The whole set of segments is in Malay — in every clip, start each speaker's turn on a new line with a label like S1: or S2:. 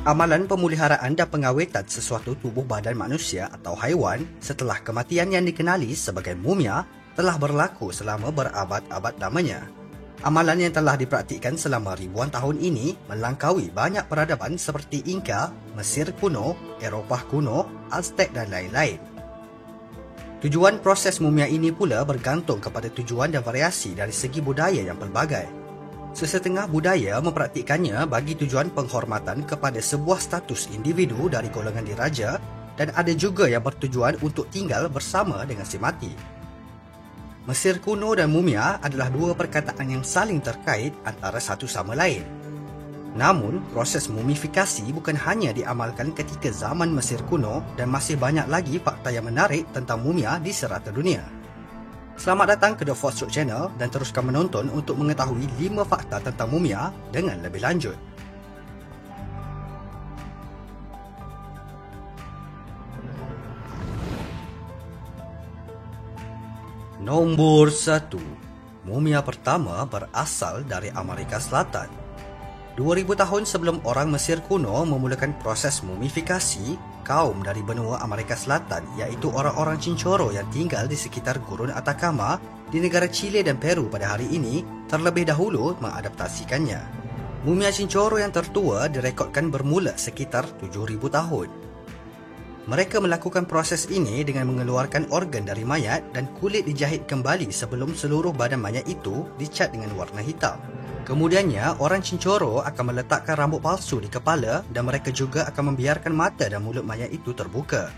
S1: Amalan pemeliharaan dan pengawetan sesuatu tubuh badan manusia atau haiwan setelah kematian yang dikenali sebagai mumia telah berlaku selama berabad-abad lamanya. Amalan yang telah dipraktikkan selama ribuan tahun ini melangkaui banyak peradaban seperti Inka, Mesir kuno, Eropah kuno, Aztec dan lain-lain. Tujuan proses mumia ini pula bergantung kepada tujuan dan variasi dari segi budaya yang pelbagai. Sesetengah budaya mempraktikkannya bagi tujuan penghormatan kepada sebuah status individu dari golongan diraja dan ada juga yang bertujuan untuk tinggal bersama dengan si mati. Mesir kuno dan mumia adalah dua perkataan yang saling terkait antara satu sama lain. Namun, proses mumifikasi bukan hanya diamalkan ketika zaman Mesir kuno dan masih banyak lagi fakta yang menarik tentang mumia di serata dunia. Selamat datang ke The Fourth Stroke Channel dan teruskan menonton untuk mengetahui 5 fakta tentang mumia dengan lebih lanjut. Nombor 1. Mumia pertama berasal dari Amerika Selatan. 2000 tahun sebelum orang Mesir kuno memulakan proses mumifikasi, kaum dari benua Amerika Selatan iaitu orang-orang Cincoro yang tinggal di sekitar Gurun Atacama di negara Chile dan Peru pada hari ini terlebih dahulu mengadaptasikannya. Mumia Cincoro yang tertua direkodkan bermula sekitar 7000 tahun. Mereka melakukan proses ini dengan mengeluarkan organ dari mayat dan kulit dijahit kembali sebelum seluruh badan mayat itu dicat dengan warna hitam. Kemudiannya, orang Cincoro akan meletakkan rambut palsu di kepala dan mereka juga akan membiarkan mata dan mulut mayat itu terbuka.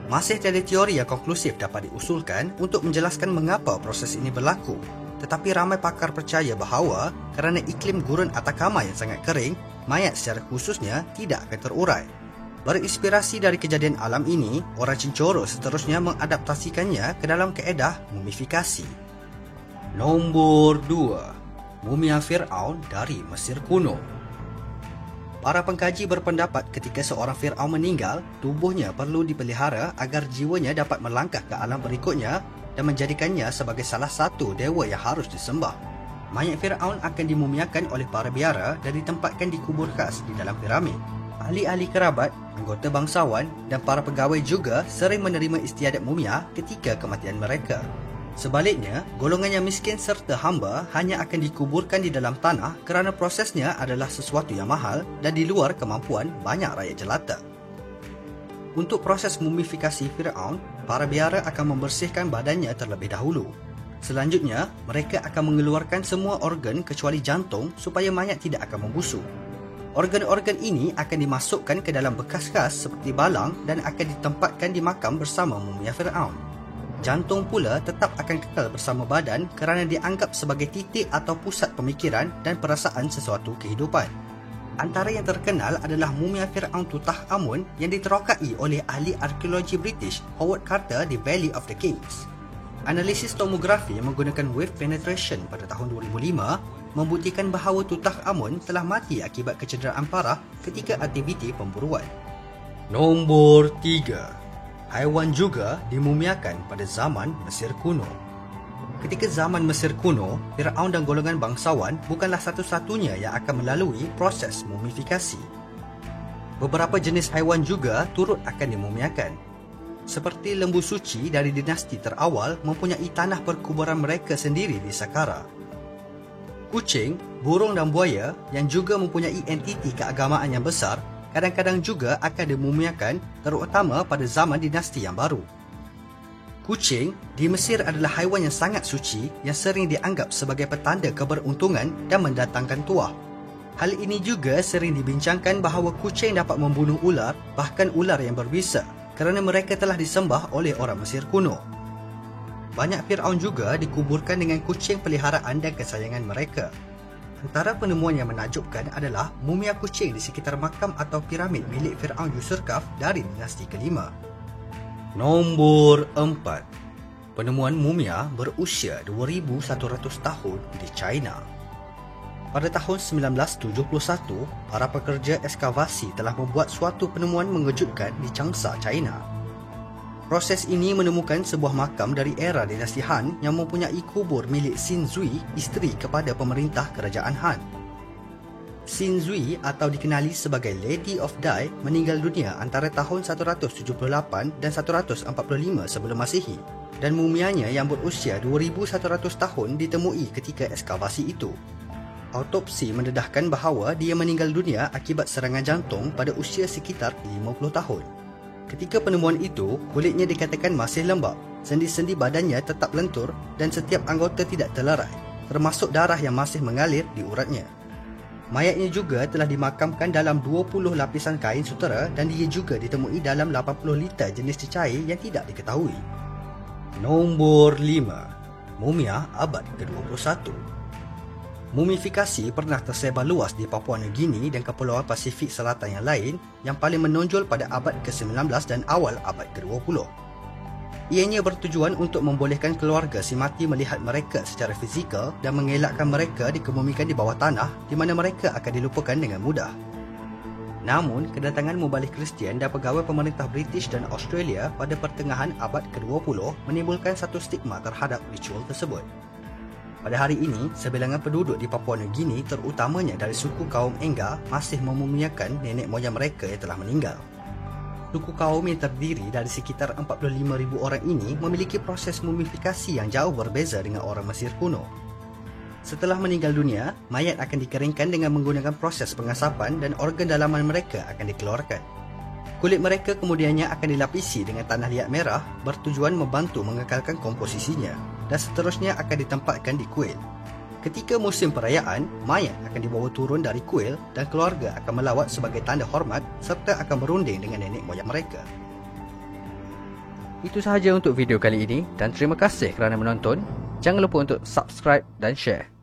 S1: Masih tiada teori yang konklusif dapat diusulkan untuk menjelaskan mengapa proses ini berlaku, tetapi ramai pakar percaya bahawa kerana iklim Gurun Atacama yang sangat kering, mayat secara khususnya tidak akan terurai. Berinspirasi dari kejadian alam ini, orang Cincoro seterusnya mengadaptasikannya ke dalam kaedah mumifikasi. Nombor 2. Mumia Fir'aun dari Mesir kuno. Para pengkaji berpendapat ketika seorang Fir'aun meninggal, tubuhnya perlu dipelihara agar jiwanya dapat melangkah ke alam berikutnya dan menjadikannya sebagai salah satu dewa yang harus disembah. Mayat Fir'aun akan dimumiakan oleh para biara dan ditempatkan di kubur khas di dalam piramid. Ahli-ahli kerabat, anggota bangsawan dan para pegawai juga sering menerima istiadat mumia ketika kematian mereka. Sebaliknya, golongan yang miskin serta hamba hanya akan dikuburkan di dalam tanah kerana prosesnya adalah sesuatu yang mahal dan di luar kemampuan banyak rakyat jelata. Untuk proses mumifikasi Fir'aun, para biara akan membersihkan badannya terlebih dahulu. Selanjutnya, mereka akan mengeluarkan semua organ kecuali jantung supaya mayat tidak akan membusuk. Organ-organ ini akan dimasukkan ke dalam bekas khas seperti balang dan akan ditempatkan di makam bersama mumia Fir'aun. Jantung pula tetap akan kekal bersama badan kerana dianggap sebagai titik atau pusat pemikiran dan perasaan sesuatu kehidupan. Antara yang terkenal adalah mumia Fir'aun Tutankhamun yang diterokai oleh ahli arkeologi British Howard Carter di Valley of the Kings. Analisis tomografi menggunakan wave penetration pada tahun 2005 membuktikan bahawa Tutankhamun telah mati akibat kecederaan parah ketika aktiviti pemburuan. Nombor 3. Haiwan juga dimumiakan pada zaman Mesir kuno. Ketika zaman Mesir kuno, Fir'aun dan golongan bangsawan bukanlah satu-satunya yang akan melalui proses mumifikasi. Beberapa jenis haiwan juga turut akan dimumiakan. Seperti lembu suci dari dinasti terawal mempunyai tanah perkuburan mereka sendiri di Saqqara. Kucing, burung dan buaya yang juga mempunyai entiti keagamaan yang besar kadang-kadang juga akan dimumiakan terutama pada zaman dinasti yang baru. Kucing di Mesir adalah haiwan yang sangat suci yang sering dianggap sebagai petanda keberuntungan dan mendatangkan tuah. Hal ini juga sering dibincangkan bahawa kucing dapat membunuh ular, bahkan ular yang berbisa, kerana mereka telah disembah oleh orang Mesir kuno. Banyak Fir'aun juga dikuburkan dengan kucing peliharaan dan kesayangan mereka. Antara penemuan yang menakjubkan adalah mumia kucing di sekitar makam atau piramid milik Fir'aun Yusurkaf dari dinasti kelima. Nombor 4. Penemuan mumia berusia 2100 tahun di China. Pada tahun 1971, para pekerja ekskavasi telah membuat suatu penemuan mengejutkan di Changsha, China. Proses ini menemukan sebuah makam dari era dinasti Han yang mempunyai kubur milik Xin Zui, isteri kepada pemerintah kerajaan Han. Xin Zhui atau dikenali sebagai Lady of Dai meninggal dunia antara tahun 178 dan 145 sebelum Masihi dan mumianya yang berusia 2100 tahun ditemui ketika ekskavasi itu. Autopsi mendedahkan bahawa dia meninggal dunia akibat serangan jantung pada usia sekitar 50 tahun. Ketika penemuan itu, kulitnya dikatakan masih lembap, sendi-sendi badannya tetap lentur dan setiap anggota tidak terlerai, termasuk darah yang masih mengalir di uratnya. Mayatnya juga telah dimakamkan dalam 20 lapisan kain sutera dan dia juga ditemui dalam 80 liter jenis cecair yang tidak diketahui. Nombor 5. Mumia abad ke-21. Mumifikasi pernah tersebar luas di Papua Nugini dan Kepulauan Pasifik Selatan yang lain yang paling menonjol pada abad ke-19 dan awal abad ke-20. Ianya bertujuan untuk membolehkan keluarga si mati melihat mereka secara fizikal dan mengelakkan mereka dikebumikan di bawah tanah di mana mereka akan dilupakan dengan mudah. Namun, kedatangan mubalik Kristian dan pegawai pemerintah British dan Australia pada pertengahan abad ke-20 menimbulkan satu stigma terhadap ritual tersebut. Pada hari ini, sebilangan penduduk di Papua Nugini terutamanya dari suku kaum Engga masih memumiakan nenek moyang mereka yang telah meninggal. Suku kaum yang terdiri dari sekitar 45,000 orang ini memiliki proses mumifikasi yang jauh berbeza dengan orang Mesir kuno. Setelah meninggal dunia, mayat akan dikeringkan dengan menggunakan proses pengasapan dan organ dalaman mereka akan dikeluarkan. Kulit mereka kemudiannya akan dilapisi dengan tanah liat merah bertujuan membantu mengekalkan komposisinya dan seterusnya akan ditempatkan di kuil. Ketika musim perayaan, mayat akan dibawa turun dari kuil dan keluarga akan melawat sebagai tanda hormat serta akan berunding dengan nenek moyang mereka. Itu sahaja untuk video kali ini dan terima kasih kerana menonton. Jangan lupa untuk subscribe dan share.